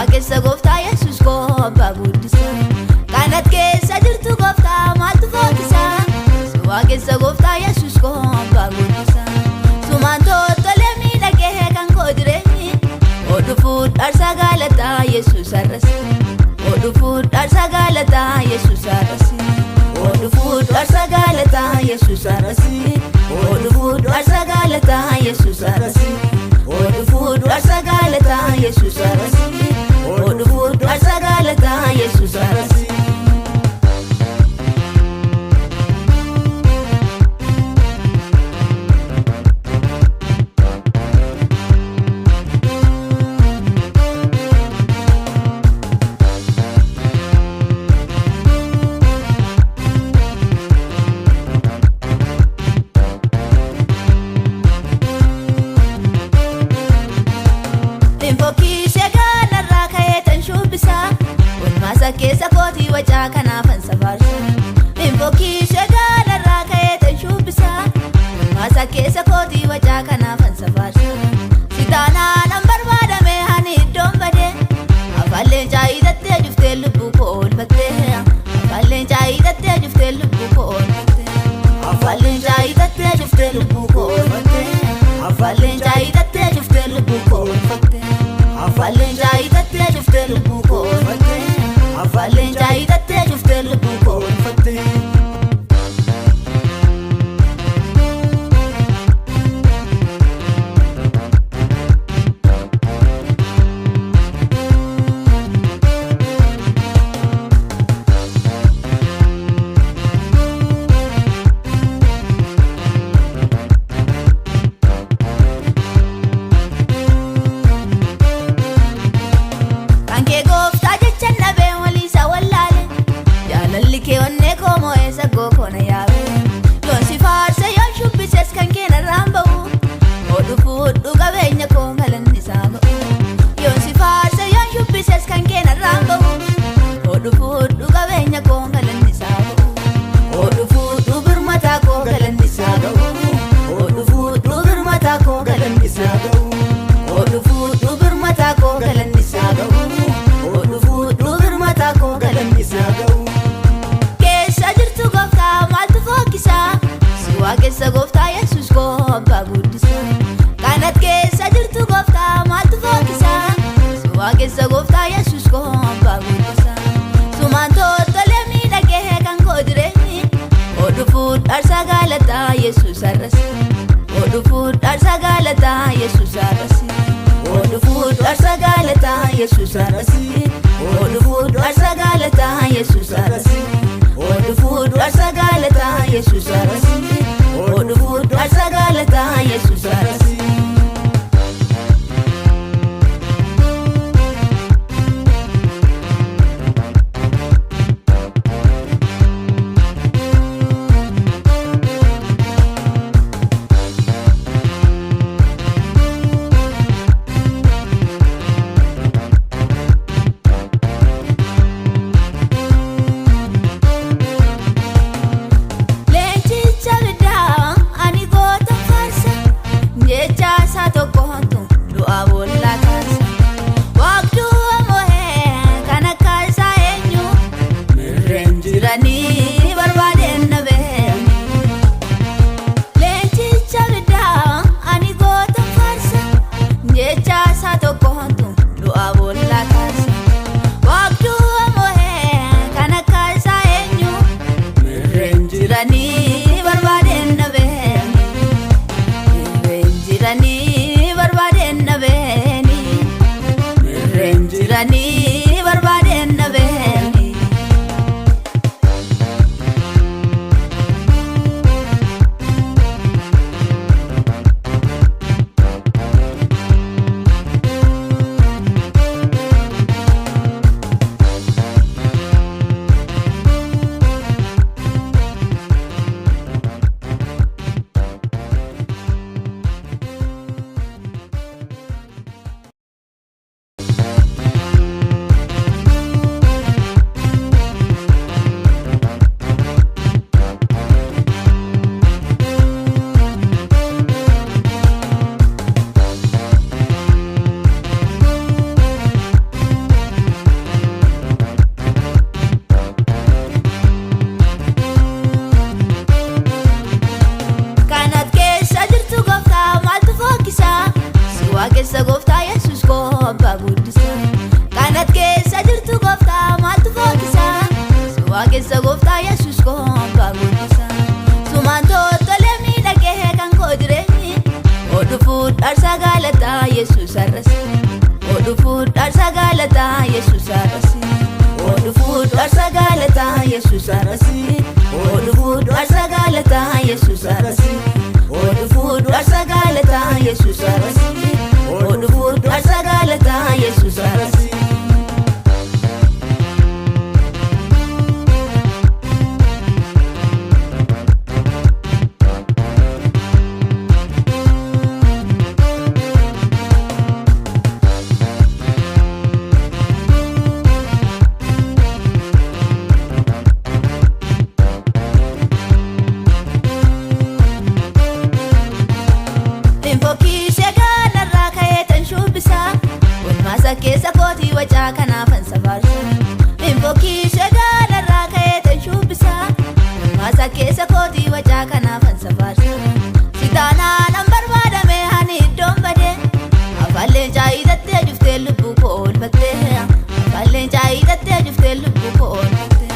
Waaqessa gooftaa Yesuus koo abbaa guddisaa. Kanat keessa jirtu gooftaa maaltu fokkisaa. Waaqessa gooftaa Yesuus koo abbaa guddisaa. Sumaan toltolee miidhagee kan koo jireenyi. Oduu fuudharsa galataa Yesuus arrasi. Oduu fuudharsa galataa Yesuus arrasi. Oduu fuudharsa galataa Yesuus arrasi. Oduu fuudharsa galataa Yesuus arrasi. Oduu fuudharsa galataa Yesuus arrasi. Oduu fuudharsa galataa Yesuus arrasi. Keessa kooti wajaa kanaafan safarsa. Infokiishe galarraa ka'eetan shubbisa. Maasa keessa kooti wajaa kanaafan safarsa. Sitaanaan barbaadame hani iddoon bade. Afaan Leencaa hidhattee juftee lubbuu koo oolfattee. Afaan Leencaa hidhattee juftee lubbuu koo oolfattee. Afaan Leencaa hidhattee juftee lubbuu koo oolfattee. Afaan Leencaa hidhattee juftee lubbuu koo oolfattee. Afaan Leencaa hidhattee juftee lubbuu koo oolfattee. Afaan Leencaa hidhattee juftee lubbuu koo oolfattee. Waaqessa gooftaa Yesuus koo abbaa guddisaa. Kanat keessa jirtu gooftaa maaltu fokkisaa. Waaqessa gooftaa Yesuus koo abbaa guddisaa. Sumaan toltolee miidhagee kan koo jireenyi. Oduu fuudharsa galataa Yesuus arrasi. Oduu fuudharsa galataa Yesuus arrasi. Oduu fuudharsa galataa Yesuus arrasi. Oduu fuudharsa galataa Yesuus arrasi. Oduu fuudharsa galataa Yesuus arrasi. Oduu fuudharsa galataa Yesuus arrasi. galata Yesus arrasi Odu fudharsa galata Yesus arrasi Odu fudharsa galata Yesus arrasi Odu fudharsa galata Yesus arrasi Odu fudharsa galata Yesus arrasi Odu fudharsa galata Yesus arrasi Keessa kooti wajaa kanaafan safaarsa Infookii shagaala irraa ka'eetan shubbisa Maasa keessa kooti wajaa kanaafan safaarsa Sitaanaan an barbaadame hani iddoon bade Afaan leencaa hidhattee juftee lubbuu koo oolfatte Afaan leencaa hidhattee juftee lubbuu koo oolfatte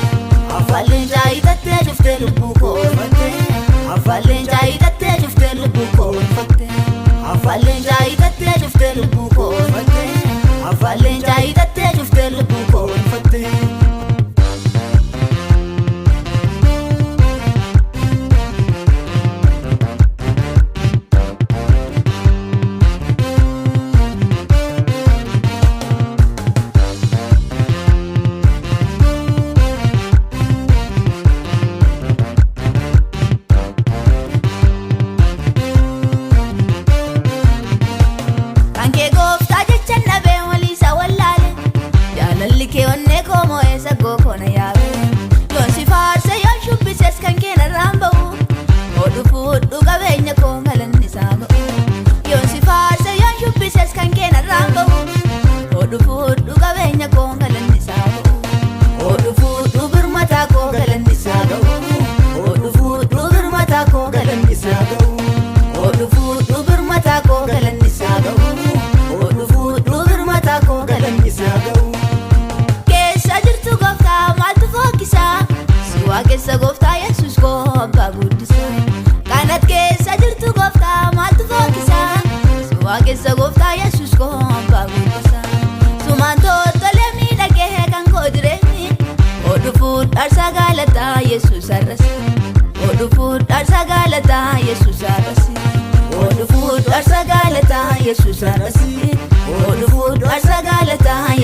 Afaan leencaa hidhattee juftee lubbuu koo oolfatte Afaan leencaa hidhattee juftee lubbuu koo oolfatte Afaan leencaa hidhattee juftee lubbuu koo oolfatte Afaan leencaa hidhattee juftee lubbuu koo oolfatte Keessa gooftaa Yesus koo abbaa guddisaa Kanat keessa jirtu gooftaa maaltu fokkisaa Suwaa keessa gooftaa Yesus koo abbaa guddisaa Sumaan toltolee miidhagee kan koo jireenyi Odu fudharsa galataa Yesus arrasi Odu fudharsa galataa Yesus arrasi Odu fudharsa galataa Yesus arrasi Odu fudharsa galataa